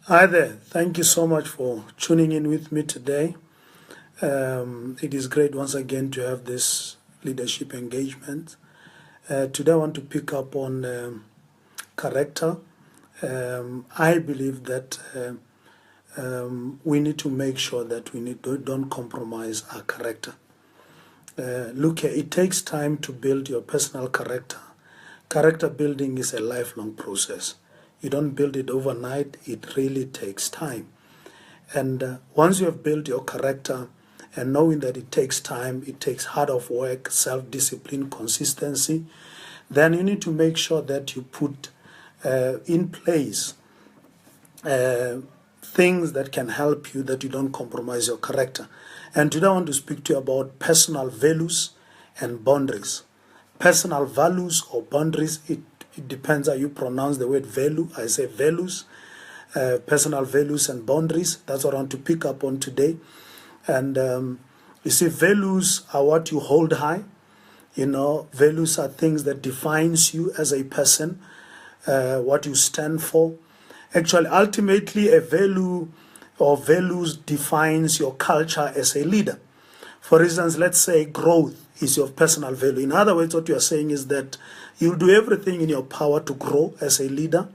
Hi there. Thank you so much for tuning in with me today. It is great once again to have this leadership engagement. Today I want to pick up on character. I believe that we need to make sure that don't compromise our character. Look here, it takes time to build your personal character. Character building is a lifelong process. You don't build it overnight, it really takes time. And once you have built your character and knowing that it takes time, it takes hard of work, self-discipline, consistency, then you need to make sure that you put in place things that can help you, that you don't compromise your character. And today I want to speak to you about personal values and boundaries. Personal values or boundaries, it depends how you pronounce the word value. I say values, personal values and boundaries. That's what I want to pick up on today. And you see, values are what you hold high. You know, values are things that defines you as a person, what you stand for. Actually, ultimately, a value or values defines your culture as a leader. For instance, let's say growth is your personal value. In other words, what you are saying is that you'll do everything in your power to grow as a leader.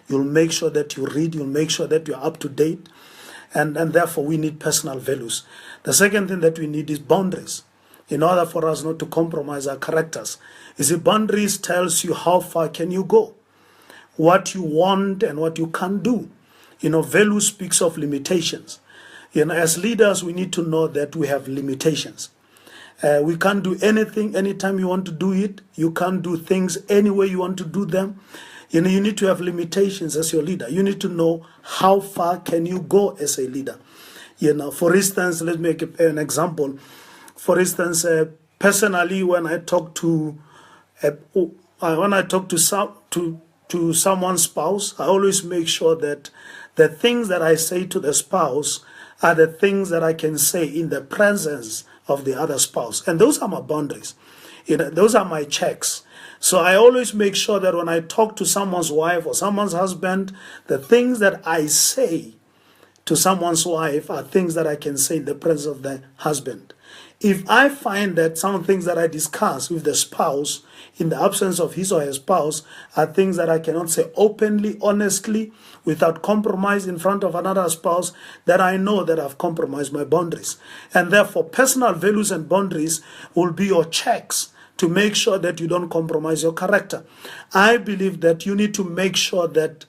You'll make sure that you read. You'll make sure that you're up to date. And therefore, we need personal values. The second thing that we need is boundaries, in order for us not to compromise our characters. You see, boundaries tells you how far can you go, what you want and what you can't do. You know, value speaks of limitations. You know, as leaders, we need to know that we have limitations. We can't do anything anytime you want to do it. You can't do things any way you want to do them. You know, you need to have limitations as your leader. You need to know how far can you go as a leader. You know, for instance, let's make an example. For instance, personally, when I talk to someone's spouse, I always make sure that the things that I say to the spouse are the things that I can say in the presence of the other spouse. And those are my boundaries. You know, those are my checks. So I always make sure that when I talk to someone's wife or someone's husband, the things that I say to someone's wife are things that I can say in the presence of the husband. If I find that some things that I discuss with the spouse in the absence of his or her spouse are things that I cannot say openly, honestly, without compromise in front of another spouse, then I know that I've compromised my boundaries. And therefore, personal values and boundaries will be your checks to make sure that you don't compromise your character. I believe that you need to make sure that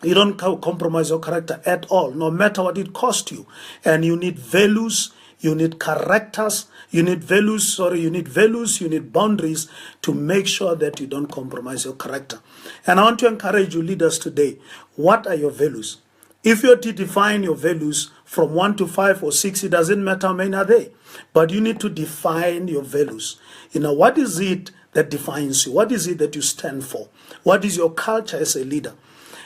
you don't compromise your character at all, no matter what it costs you. And you need values, you need characters, you need values, you need boundaries to make sure that you don't compromise your character. And I want to encourage you leaders today, what are your values? If you're to define your values from 1 to 5 or 6, it doesn't matter how many are they. But you need to define your values. You know, what is it that defines you? What is it that you stand for? What is your culture as a leader?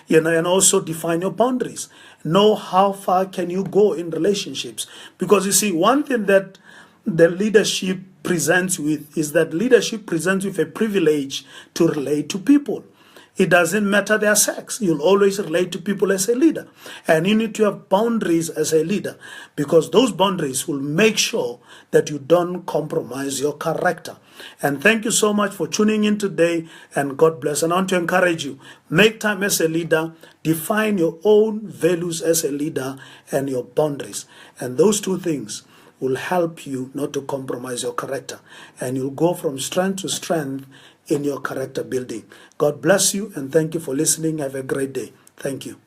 You know, and also define your boundaries. Know how far can you go in relationships. Because you see, one thing that the leadership presents with is that leadership presents with a privilege to relate to people. It doesn't matter their sex. You'll always relate to people as a leader. And you need to have boundaries as a leader, because those boundaries will make sure that you don't compromise your character. And thank you so much for tuning in today, and God bless. And I want to encourage you, make time as a leader, define your own values as a leader and your boundaries. And those two things will help you not to compromise your character. And you'll go from strength to strength in your character building. God bless you, and thank you for listening. Have a great day. Thank you.